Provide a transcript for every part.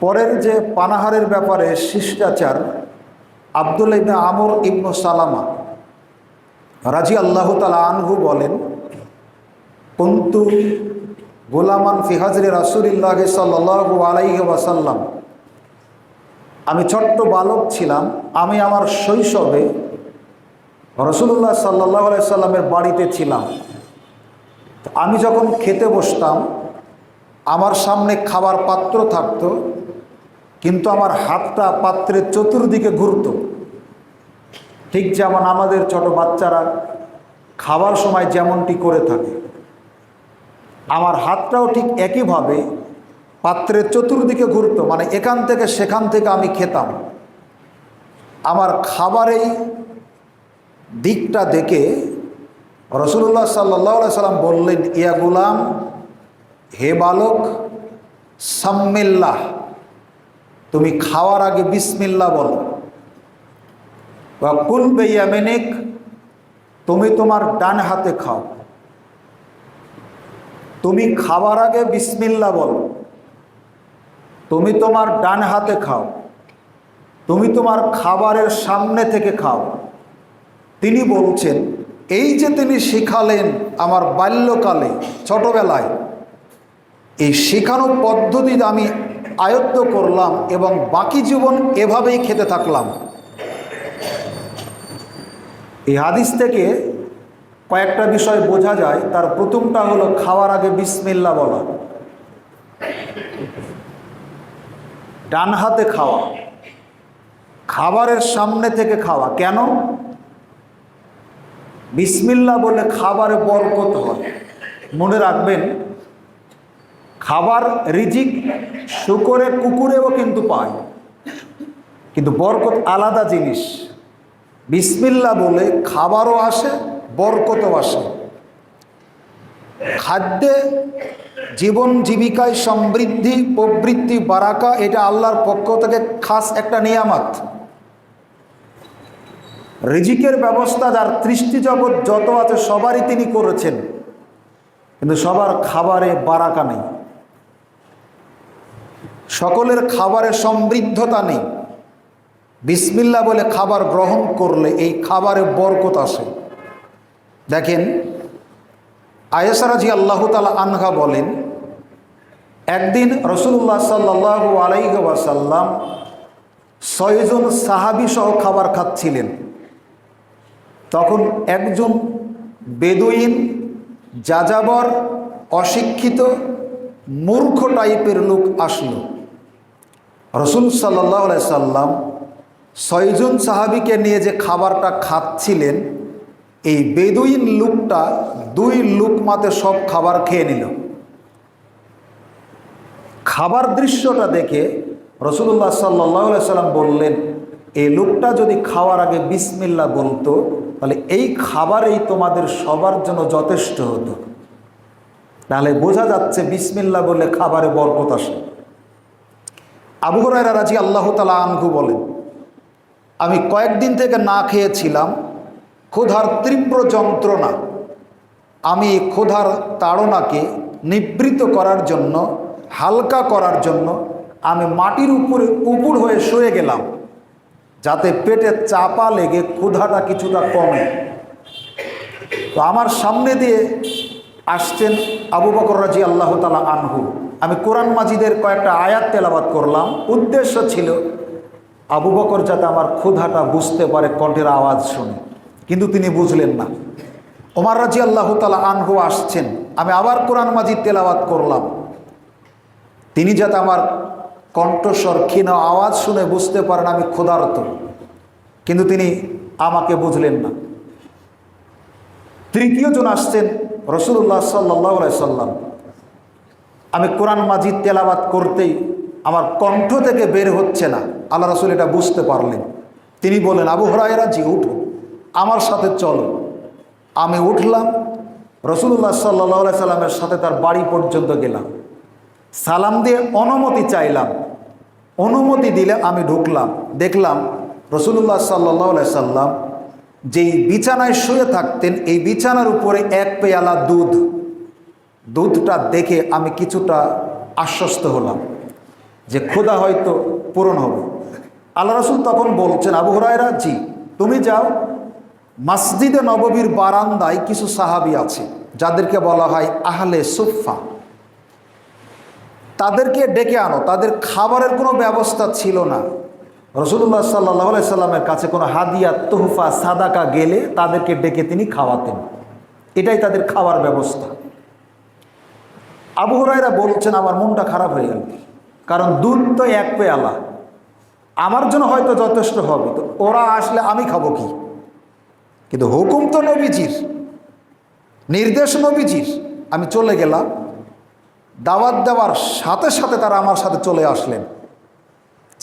পরের যে পানাহারের ব্যাপারে শিষ্টাচার, আব্দুল্লাহ ইবনে আমর ইবনু সালামা রাদিয়াল্লাহু তাআলা আনহু বলেন, কুনতু গোলামান ফি হাজরি রাসূলিল্লাহ সাল্লাল্লাহু আলাইহি ওয়াসাল্লাম, আমি ছোট্ট বালক ছিলাম। আমি আমার শৈশবে রাসূলুল্লাহ সাল্লাল্লাহু আলাইহি সাল্লামের বাড়িতে ছিলাম। আমি যখন খেতে বসতাম, আমার সামনে খাবার পাত্র থাকতো, কিন্তু আমার হাতটা পাত্রের চতুর্দিকে ঘুরত। ঠিক যেমন আমাদের ছোট বাচ্চারা খাবার সময় যেমনটি করে থাকে, আমার হাতটাও ঠিক একইভাবে পাত্রের চতুর্দিকে ঘুরত। মানে এখান থেকে সেখান থেকে আমি খেতাম। আমার খাবারেই দিকটা দেখে রাসূলুল্লাহ সাল্লাল্লাহু আলাইহি সাল্লাম বললেন, ইয়া গুলাম, হে বালক, সাম্মিল্লাহ, তুমি খাওয়ার আগে বিসমিল্লাহ বলো। ওয়া কুল বিয়ামিনিক, তুমি তোমার ডান হাতে খাও। তুমি খাবার আগে বিসমিল্লাহ বলো, তুমি তোমার ডান হাতে খাও, তুমি তোমার খাবারের সামনে থেকে খাও। তিনি বলছেন, এই যে তিনি শিখালেন আমার বাল্যকালে, ছোটবেলায়, এই শেখানো পদ্ধতি আমি আয়ত্ত করলাম এবং বাকি জীবন এভাবেই খেতে থাকলাম। এই হাদিস থেকে কয়েকটা বিষয় বোঝা যায়। তার প্রথমটা হলো খাওয়ার আগে বিসমিল্লাহ বলা, ডান হাতে খাওয়া, খাবারের সামনে থেকে খাওয়া। কেন? বিসমিল্লাহ বলে খাবারে বরকত হয়। মনে রাখবেন, খাবার রিজিক শুকরে কুকুরেও কিন্তু পায়, কিন্তু বরকত আলাদা জিনিস। বিসমিল্লাহ বলে খাবারও আসে, বরকতও আসে। খাদ্যে জীবন জীবিকায় সমৃদ্ধি, প্রবৃত্তি, বারাকা, এটা আল্লাহর পক্ষ থেকে খাস একটা নিয়ামত। রিজিকের ব্যবস্থা যার সৃষ্টি জগৎ যত আছে সবারই তিনি করেছেন, কিন্তু সবার খাবারে বারাকা নেই, সকলের খাবারে সমৃদ্ধতা নেই। বিসমিল্লাহ বলে খাবার গ্রহণ করলে এই খাবারে বরকত আসে। দেখেন, আয়েশা রাদিয়াল্লাহু তাআলা আনহা বলেন, একদিন রাসূলুল্লাহ সাল্লাল্লাহু আলাইহি ওয়াসাল্লাম ৬ জন সাহাবী সহ খাবার খাচ্ছিলেন। তখন একজন বেদুইন, যাযাবর, অশিক্ষিত, মূর্খ টাইপের লোক আসলো। রাসূল সাল্লাল্লাহু আলাইহি সাল্লাম ৬ জন সাহাবীকে নিয়ে যে খাবারটা খাচ্ছিলেন, এই বেদুইন লোকটা 2 লুকমাতে সব খাবার খেয়ে নিল। খাবার দৃশ্যটা দেখে রাসূলুল্লাহ সাল্লাল্লাহু আলাইহি সাল্লাম বললেন, এই লোকটা যদি খাওয়ার আগে বিসমিল্লাহ বলতো, তাহলে এই খাবারেই তোমাদের সবার জন্য যথেষ্ট হতো। তাহলে বোঝা যাচ্ছে বিসমিল্লাহ বলে খাবারে বরকত আসে। আবু হুরায়রা রাদিয়াল্লাহু তাআলা আনহু বলেন, আমি কয়েকদিন থেকে না খেয়েছিলাম, ক্ষুধার তীব্র যন্ত্রণা। আমি ক্ষুধার তাড়নাকে নিবৃত করার জন্য, হালকা করার জন্য আমি মাটির উপরে উপুড় হয়ে শুয়ে গেলাম, যাতে পেটে চাপা লেগে ক্ষুধাটা কিছুটা কমে। তো আমার সামনে দিয়ে আসছেন আবু বকর রাদিয়াল্লাহু তাআলা আনহু। আমি কোরআন মাজিদের কয়েকটা আয়াত তেলাওয়াত করলাম। উদ্দেশ্য ছিল আবু বকর যাতে আমার ক্ষুধাটা বুঝতে পারে কণ্ঠের আওয়াজ শুনে, কিন্তু তিনি বুঝলেন না। ওমর রাদিয়াল্লাহু তাআলা আনহু আসছেন, আমি আবার কোরআন মাজিদ তেলাওয়াত করলাম। তিনি যাতে আমার কণ্ঠস্বর ক্ষীণ আওয়াজ শুনে বুঝতে পারেন আমি ক্ষুধার্ত, কিন্তু তিনি আমাকে বুঝলেন না। তৃতীয় জন আসছেন রাসূলুল্লাহ সাল্লাল্লাহু আলাইহি সাল্লাম। আমি কোরআন মাজিদ তেলাওয়াত করতেই আমার কণ্ঠ থেকে বের হচ্ছে না। আল্লাহ রাসূল এটা বুঝতে পারলেন। তিনি বলেন, আবু হুরায়রা, জি উঠো, আমার সাথে চলো। আমি উঠলাম, রাসূলুল্লাহ সাল্লাল্লাহু আলাইহি সাল্লামের সাথে তার বাড়ি পর্যন্ত গেলাম। সালাম দিয়ে অনুমতি চাইলাম। অনুমতি দিলে আমি ঢুকলাম। দেখলাম রাসূলুল্লাহ সাল্লাল্লাহু আলাইহি সাল্লাম যেই বিছানায় শুয়ে থাকতেন, এই বিছানার উপরে 1 পেয়ালা দুধ। দুধটা দেখে আমি কিছুটা আশ্বস্ত হলাম। যে ক্ষুধা হয়তো পূরণ হবে। আল্লাহ রাসূল তখন বলছেন, আবু হুরায়রা, জি, তুমি যাও, মসজিদে নববীর বারান্দায় কিছু সাহাবী আছে যাদেরকে বলা হয় আহলে সুফফা, তাদেরকে ডেকে আনো। তাদের খাবারের কোনো ব্যবস্থা ছিল না। রাসূলুল্লাহ সাল্লাল্লাহু আলাইহি সাল্লামের কাছে কোনো হাদিয়া, তোহফা, সাদাকা গেলে তাদেরকে ডেকে তিনি খাওয়াতেন। এটাই তাদের খাওয়ার ব্যবস্থা। আবু হুরায়রা বলছেন, আমার মনটা খারাপ হয়ে গেল, কারণ দুধ তো এক পেয়ালা, আমার জন্য হয়তো যথেষ্ট হবে, তো ওরা আসলে আমি খাবো কি? কিন্তু হুকুম তো নবীজির, নির্দেশ নবীজির। আমি চলে গেলাম, দাওয়াত দেওয়ার সাথে সাথে তারা আমার সাথে চলে আসলেন,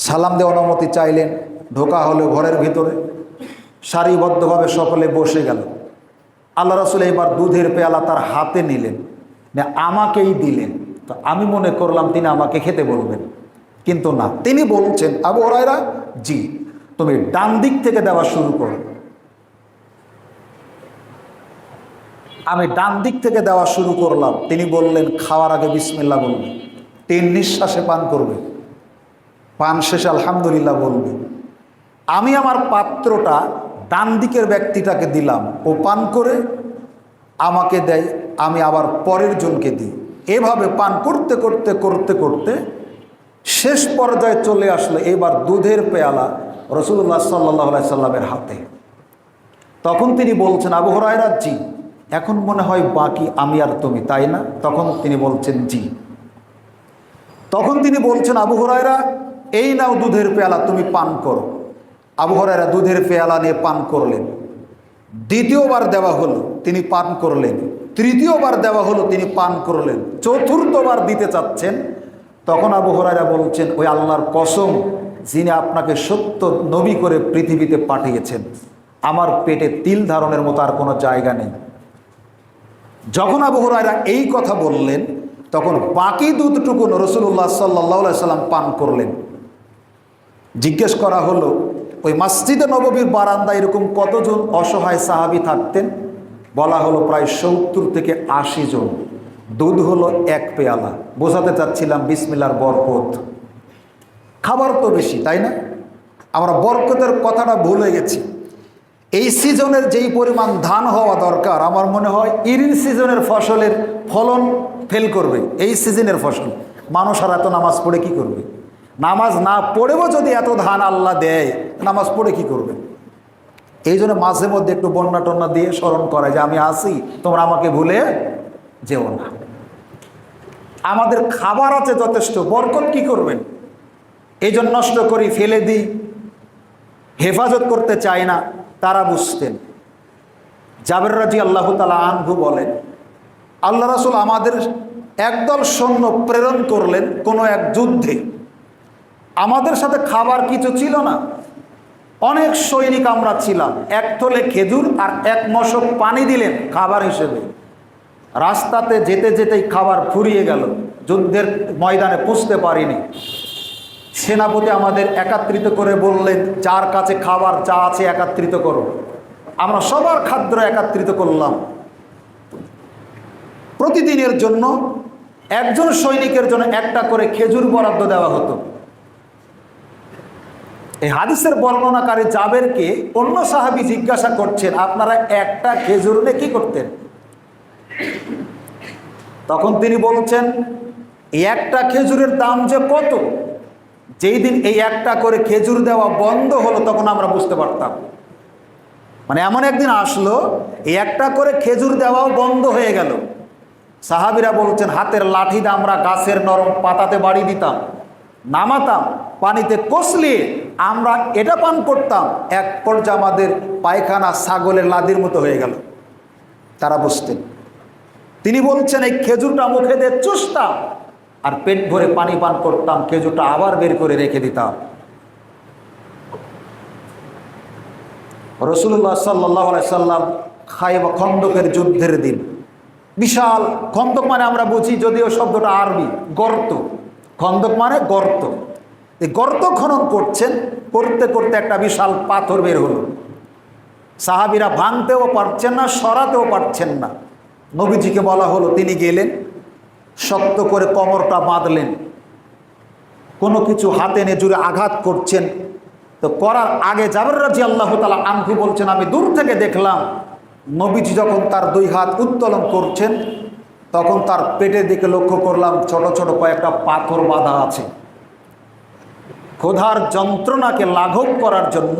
সালাম দিয়ে অনুমতি চাইলেন, ঢোকা হলো ঘরের ভিতরে, সারিবদ্ধভাবে সকলে বসে গেল। আল্লাহ রাসূল এবার দুধের পেয়ালা তার হাতে নিলেন, না আমাকেই দিলেন। তো আমি মনে করলাম তিনি আমাকে খেতে বলবেন, কিন্তু না, তিনি বলছেন, আবু হুরায়রা, জি, তুমি ডান দিক থেকে দেওয়া শুরু করো। আমি ডান দিক থেকে দেওয়া শুরু করলাম। তিনি বললেন, খাওয়ার আগে বিসমিল্লাহ বলবে, 3 নিঃশ্বাসে পান করবে, পান শেষে আলহামদুলিল্লাহ বলবে। আমি আমার পাত্রটা ডান দিকের ব্যক্তিটাকে দিলাম, ও পান করে আমাকে দেয়, আমি আবার পরের জনকে দিই। এভাবে পান করতে করতে করতে করতে শেষ পর্যায়ে চলে আসলো এবার দুধের পেয়ালা রাসূলুল্লাহ সাল্লাল্লাহু আলাইহি সাল্লামের হাতে। তখন তিনি বলছেন, আবু হুরায়রা, জি, এখন মনে হয় বাকি আমি আর তুমি, তাই না? তখন তিনি বলছেন, জি। তখন তিনি বলছেন, আবু হুরায়রা, এই নাও দুধের পেয়ালা, তুমি পান করো। আবু হুরায়রা দুধের পেয়ালা নিয়ে পান করলেন। দ্বিতীয়বার দেওয়া হলো, তিনি পান করলেন। তৃতীয়বার দেওয়া হলো, তিনি পান করলেন। চতুর্থবার দিতে চাচ্ছেন, তখন আবু হুরায়রা বলছেন, ওই আল্লাহর কসম, যিনি আপনাকে সত্য নবী করে পৃথিবীতে পাঠিয়েছেন, আমার পেটে তিল ধারণের মতো আর কোনো জায়গা নেই। যখন আবু হুরায়রা এই কথা বললেন, তখন বাকি দুধটুকু রাসূলুল্লাহ সাল্লাল্লাহু আলাইহি সাল্লাম পান করলেন। জিজ্ঞেস করা হলো, ওই মসজিদে নববীর বারান্দায় এরকম কতজন অসহায় সাহাবী থাকতেন? বলা হলো প্রায় 70 থেকে 80 জন। দুধ হলো 1 পেয়ালা। বোঝাতে চাচ্ছিলাম বিসমিল্লাহর বরকত। খাবার তো বেশি, তাই না? আমরা বরকতের কথাটা ভুলে গেছি। এই সিজনের যেই পরিমাণ ধান হওয়া দরকার, আমার মনে হয় ইরিন সিজনের ফসলের ফলন ফেল করবে। এই সিজনের ফসল মানুষ আর এত নামাজ পড়ে কি করবে? নামাজ না পড়েও যদি এত ধান আল্লাহ দেয়, নামাজ পড়ে কি করবে? এই জন্য মাঝে মধ্যে একটু বন্যা টন্যা দিয়ে স্মরণ করায় যে আমি আসি, তোমরা আমাকে ভুলে যেও না। আমাদের খাবার আছে যথেষ্ট, বরকত কি করবেন? এই জন্য নষ্ট করি, ফেলে দিই, হেফাজত করতে চাই না। তারা বুঝতেন। জাবের রাদিয়াল্লাহু তাআলা আনহু বলেন, আল্লাহ রাসূল আমাদের একদল সৈন্য প্রেরণ করলেন কোনো এক যুদ্ধে। আমাদের সাথে খাবার কিছু ছিল না, অনেক সৈনিক আমরা ছিলাম। 1 থলে খেজুর আর 1 মশক পানি দিলেন খাবার হিসেবে। রাস্তাতে যেতে যেতেই খাবার ফুরিয়ে গেল, যুদ্ধের ময়দানে পৌঁছতে পারিনি। সেনাপতি আমাদের একত্রিত করে বললেন, যার কাছে খাবার যা আছে একত্রিত করো। আমরা সবার খাদ্য একত্রিত করলাম। প্রতিদিনের জন্য একজন সৈনিকের জন্য 1টা করে খেজুর বরাদ্দ দেওয়া হতো। এই হাদিসের বর্ণনাকারী জাবেরকে অন্য সাহাবী জিজ্ঞাসা করছেন, আপনারা 1টা খেজুর নিয়ে কি করতেন? তখন তিনি বলছেন, এই 1টা খেজুরের দাম যে কত, যেই দিন এই 1টা করে খেজুর দেওয়া বন্ধ হলো, তখন আমরা বুঝতে পারতাম। মানে এমন একদিন আসলো, এই 1টা করে খেজুর দেওয়াও বন্ধ হয়ে গেল। সাহাবীরা বলছেন, হাতের লাঠি দিয়ে আমরা গাছের নরম পাতাতে বাড়ি দিতাম, নামাতাম, পানিতে কষলিয়ে আমরা এটা পান করতাম। এক পর্যায়ে আমাদের পায়খানা ছাগলের লাদির মতো হয়ে গেল। তারা বুঝতেন। তিনি বলছেন, এই খেজুরটা মুখে দিয়ে চুষতাম আর পেট ভরে পানি পান করতাম, খেজুরটা আবার বের করে রেখে দিতাম। রাসূলুল্লাহ সাল্লাল্লাহু আলাইহি সাল্লাম খায়বার খন্দকের যুদ্ধের দিন, বিশাল খন্দক মানে আমরা বুঝি, যদিও শব্দটা আরবি, গর্ত। খন্দক মানে গর্ত। এই গর্ত খনন করছেন, করতে করতে একটা বিশাল পাথর বের হলো। সাহাবীরা ভাঙতেও পারছেন না, সরাতেও পারছেন না। নবীজিকে বলা হলো, তিনি গেলেন, শক্ত করে কোমরটা বাঁধলেন। কোনো কিছু হাতে এনে জুড়ে আঘাত করছেন। তো করার আগে জাবের রাদিয়াল্লাহু তাআলা আনহু বলছেন, আমি দূর থেকে দেখলাম নবীজি যখন তার দুই হাত উত্তোলন করছেন, তখন তার পেটের দিকে লক্ষ্য করলাম ছোট ছোট কয়েকটা পাথর বাঁধা আছে। ক্ষুধার যন্ত্রণাকে লাঘব করার জন্য,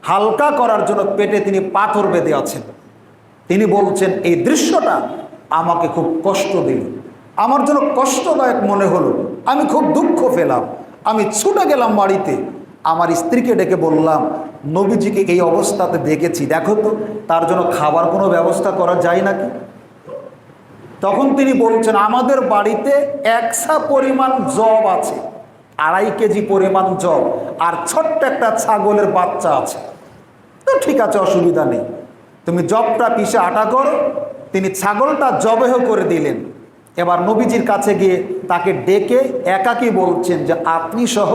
হালকা করার জন্য পেটে তিনি পাথর বেঁধে আছেন। তিনি বলছেন, এই দৃশ্যটা আমাকে খুব কষ্ট দিল, আমার জন্য কষ্টদায়ক মনে হলো, আমি খুব দুঃখ পেলাম। আমি ছুটে গেলাম বাড়িতে, আমার স্ত্রীকে ডেকে বললাম, নবীজিকে এই অবস্থাতে দেখেছি, দেখো তো তার জন্য খাবার কোনো ব্যবস্থা করা যায় নাকি। তখন তিনি বলছেন, আমাদের বাড়িতে একসা পরিমাণ জব আছে, 2.5 কেজি পরিমাণ জব, আর ছোট্ট একটা ছাগলের বাচ্চা আছে। তো ঠিক আছে, অসুবিধা নেই, তুমি জবটা পিষে আটা করো। তিনি ছাগলটা জবেহ করে দিলেন। এবার নবীজির কাছে গিয়ে তাকে ডেকে একাকী বলছেন যে, আপনি সহ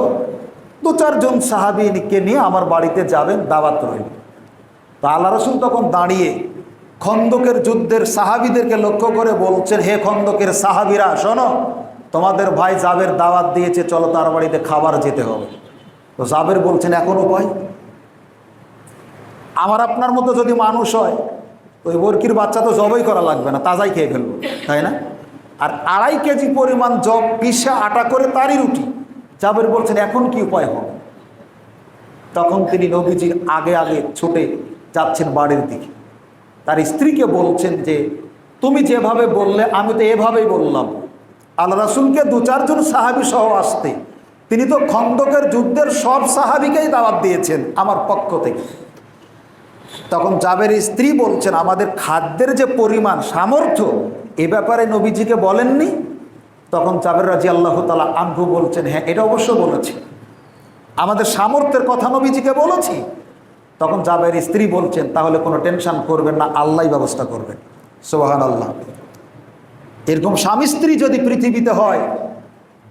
2-4 জন সাহাবীকে নিয়ে আমার বাড়িতে যাবেন, দাওয়াত রইল। তো আল্লাহ রাসূল তখন দাঁড়িয়ে খন্দকের যুদ্ধের সাহাবীদেরকে লক্ষ্য করে বলছেন, হে খন্দকের সাহাবীরা শোনো, তোমাদের ভাই জাবের দাওয়াত দিয়েছে, চলো তার বাড়িতে খাবার যেতে হবে। তো জাবের বলছেন, এখন উপায়, আমার আপনার মতো যদি মানুষ হয় তো ওই বরকির বাচ্চা তো জবই করা লাগবে না, তাজাই খেয়ে ফেলবো, তাই না? আর 2.5 কেজি পরিমাণ জব পিষে আটা করে তারই রুটি। জাবের বলছেন, এখন কি উপায় হবে? তখন তিনি নবীজির আগে আগে ছুটে যাচ্ছেন বাড়ির দিকে। তার স্ত্রীকে বলছেন যে, তুমি যেভাবে বললে আমি তো এভাবেই বললাম। আল্লাহ রাসূলকে 2-4 জন সাহাবী সহ আসতে, তিনি তো খন্দকের যুদ্ধের সব সাহাবীকেই দাওয়াত দিয়েছেন আমার পক্ষ থেকে। তখন জাবের স্ত্রী বলছেন, আমাদের খাদ্যের যে পরিমাণ সামর্থ্য, এ ব্যাপারে নবীজিকে বলেননি? তখন জাবের রাদিয়াল্লাহু তাআলা আনহু বলছেন, হ্যাঁ এটা অবশ্য বলেছি, আমাদের সামর্থ্যের কথা নবীজিকে বলেছি। তখন জাবের স্ত্রী বলছেন, তাহলে কোনো টেনশন করবেন না, আল্লাহই ব্যবস্থা করবেন। সুবহানাল্লাহ। এরকম স্বামী স্ত্রী যদি পৃথিবীতে হয়,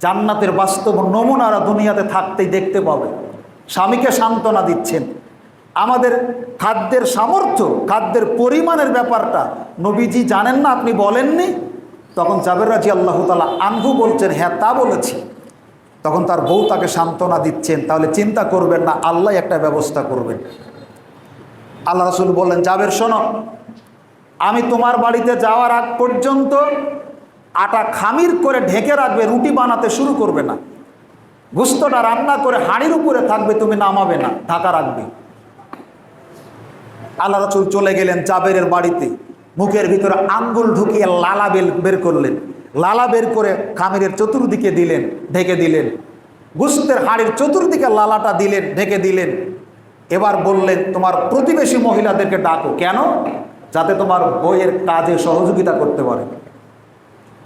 জান্নাতের বাস্তব নমুনারা দুনিয়াতে থাকতেই দেখতে পাবে। স্বামীকে সান্ত্বনা দিচ্ছেন। আমাদের খাদ্যের সামর্থ্য, খাদ্যের পরিমাণের ব্যাপারটা নবীজি জানেন না, আপনি বলেননি? তখন জাবের রাদিয়াল্লাহু তাআলা আনহু বলছেন, হ্যাঁ তা বলেছি। তখন তার বউ তাকে সান্ত্বনা দিচ্ছেন, তাহলে চিন্তা করবেন না, আল্লাহ একটা ব্যবস্থা করবেন। আল্লাহ রাসূল বললেন, জাবের শোনো, আমি তোমার বাড়িতে যাওয়ার আগ পর্যন্ত আটা খামির করে ঢেকে রাখবে, রুটি বানাতে শুরু করবে না। গোশতটা রান্না করে হাঁড়ির উপরে থাকবে, তুমি নামাবে না, ঢাকা রাখবে। আল্লাহ রাসূল চলে গেলেন জাবেরের বাড়িতে, মুখের ভিতরে আঙ্গুল ঢুকিয়ে লালা বের করলেন। লালা বের করে খামিরের চতুর্দিকে দিলেন, ঢেকে দিলেন। গোশতের হাঁড়ির চতুর্দিকে লালাটা দিলেন, ঢেকে দিলেন। এবার বললেন, তোমার প্রতিবেশী মহিলাদেরকে ডাকো। কেন? যাতে তোমার বইয়ের কাজে সহযোগিতা করতে পারে।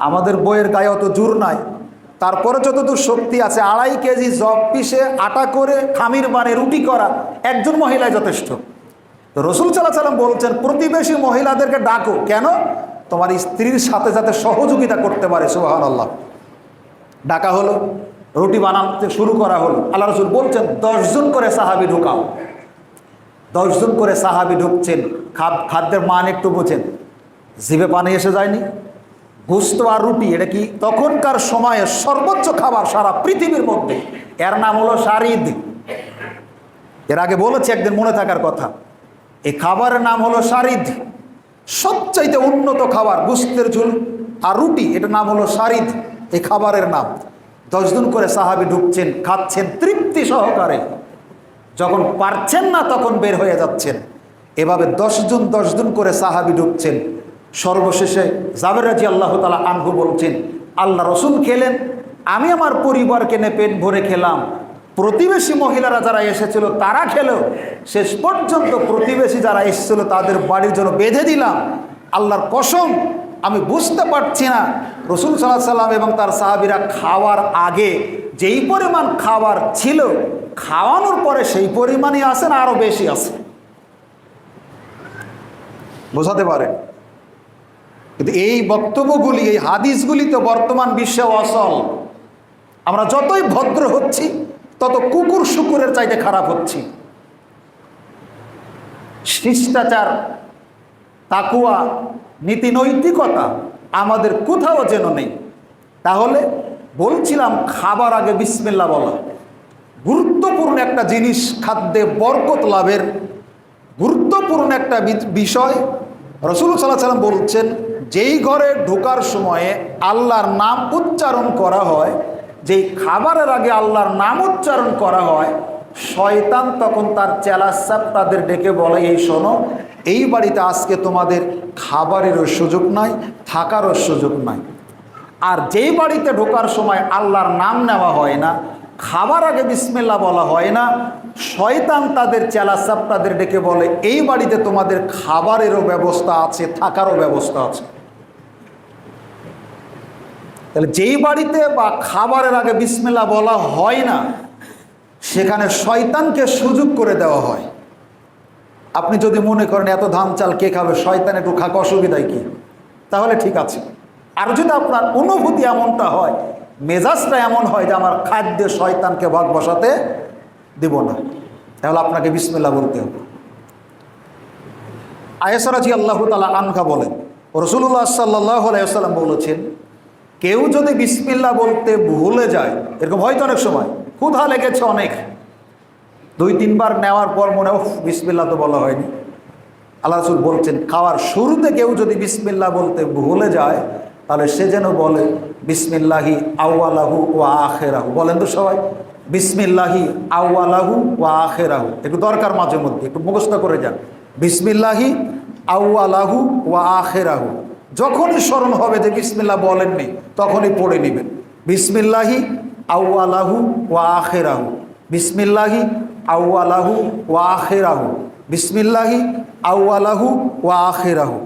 আমাদের বইয়ের গায়ে অত জোর নাই, তারপরে যতদূর শক্তি আছে, 2.5 কেজি জব পিষে আটা করে খামির বানিয়ে রুটি করা একজন মহিলায় যথেষ্ট। তো রাসূল সাল্লাল্লাহু আলাইহি ওয়াসাল্লাম বলছেন, প্রতিবেশী মহিলাদেরকে ডাকো। কেন? তোমার স্ত্রীর সাথে যাতে সহযোগিতা করতে পারে। সুবহানাল্লাহ। ডাকা হলো, রুটি বানাতে শুরু করা হলো। আল্লাহ রাসূল বলছেন, 10 জন করে সাহাবী ঢুকাও। 10 জন করে সাহাবী ঢুকছেন। খাদ্যের মান একটু বোঝেন, জিভে পানি এসে যায়নি? গোশত আর রুটি, এটা কি তখনকার সময়ে সর্বোচ্চ খাবার সারা পৃথিবীর মধ্যে। এর নাম হলো শারিদ। এর আগে বলেছি একদিন, মনে থাকার কথা। এই খাবারের নাম হলো শারিদ। সবচাইতে উন্নত খাবার গোশতের ঝোল আর রুটি, এটার নাম হলো শারিদ, এই খাবারের নাম। 10 জন করে সাহাবী ঢুকছেন, খাচ্ছেন তৃপ্তি সহকারে। যখন পারছেন না তখন বের হয়ে যাচ্ছেন। এভাবে 10 জন করে সাহাবী ঢুকছেন। সর্বশেষে জাবের রাদিয়াল্লাহু তাআলা আনহু বলছেন, আল্লাহ রাসূল খেলেন, আমি আমার পরিবারকে নিয়ে পেট ভরে খেলাম, প্রতিবেশী মহিলারা যারা এসেছিল তারা খেলো, শেষ পর্যন্ত প্রতিবেশী যারা এসেছিল তাদের বাড়ির জন্য বেঁধে দিলাম। আল্লাহর কসম, আমি বুঝতে পারছি না রাসূল সাল্লাল্লাহু আলাইহি ওয়াসাল্লাম এবং তার সাহাবীরা খাওয়ার আগে যেই পরিমাণ খাবার ছিল, খাওয়ানোর পরে সেই পরিমাণই আছে না আরও বেশি আছে। বোঝাতে পারে? কিন্তু এই বক্তব্যগুলি, এই হাদিসগুলি তো বর্তমান বিশ্বে অচল। আমরা যতই ভদ্র হচ্ছি তত কুকুর শুকুরের চাইতে খারাপ হচ্ছি। শিষ্টাচার, তাকুয়া, নীতি নৈতিকতা আমাদের কোথাও যেন নেই। তাহলে বলছিলাম খাবার আগে বিসমিল্লাহ বলা গুরুত্বপূর্ণ একটা জিনিস, খাদ্যে বরকত লাভের গুরুত্বপূর্ণ একটা বিষয়। রাসূলুল্লাহ সাল্লাল্লাহু আলাইহি ওয়াসাল্লাম বলছেন, যেই ঘরে ঢোকার সময়ে আল্লাহর নাম উচ্চারণ করা হয়, যেই খাবারের আগে আল্লাহর নাম উচ্চারণ করা হয়, শয়তান তখন তার চেলাচাপ তাদের ডেকে বলে, এই শোনো, এই বাড়িতে আজকে তোমাদের খাবারেরও সুযোগ নাই, থাকারও সুযোগ নাই। আর যেই বাড়িতে ঢোকার সময় আল্লাহর নাম নেওয়া হয় না, খাবার আগে বিসমিল্লাহ বলা হয় না, শয়তান তাদের চেলাচাপ তাদের ডেকে বলে, এই বাড়িতে তোমাদের খাবারেরও ব্যবস্থা আছে, থাকারও ব্যবস্থা আছে। তাহলে যেই বাড়িতে বা খাবারের আগে বিসমিল্লাহ বলা হয় না, সেখানে শয়তানকে সুযোগ করে দেওয়া হয়। আপনি যদি মনে করেন এত ধান চাল কে খাবে, শয়তান একটু খাক, অসুবিধায় কি, তাহলে ঠিক আছে। আর যদি আপনার অনুভূতি এমনটা হয়, মেজাজটা এমন হয় যে আমার খাদ্যে শয়তানকে ভাগ বসাতে দিব না, তাহলে আপনাকে বিসমিল্লাহ বলতে হবে। আয়েশা রাদিয়াল্লাহু তাআলা আনহা বলেন, রাসূলুল্লাহ সাল্লাল্লাহু আলাইহি ওয়াসাল্লাম বলেছেন, কেউ যদি বিসমিল্লাহ বলতে ভুলে যায়, এরকম হয়তো অনেক সময় ক্ষুধা লেগেছে অনেক, 2-3 বার নেওয়ার পর মনে হয় বিসমিল্লাহ তো বলা হয়নি। আল্লাহ রাসূল বলছেন, খাওয়ার শুরুতে কেউ যদি বিসমিল্লাহ বলতে ভুলে যায়, তাহলে সে যেন বলে বিসমিল্লাহি আউয়ালাহু ওয়া আখিরাহু। বলেন তো সবাই, বিসমিল্লাহি আউয়ালাহু ওয়া আখিরাহু। একটু দরকার মাঝে মধ্যে একটু মুখস্থ করে যান, বিসমিল্লাহি আউয়ালাহু ওয়া আখিরাহু। যখনই স্মরণ হবে যে বিসমিল্লাহ বলেননি, তখনই পড়ে নেবেন, বিসমিল্লাহি আউয়ালাহু ওয়া আখিরাহু, বিসমিল্লাহি আউয়ালাহু ওয়া আখিরাহু, বিসমিল্লাহি আউয়ালাহু ওয়া আখিরাহু।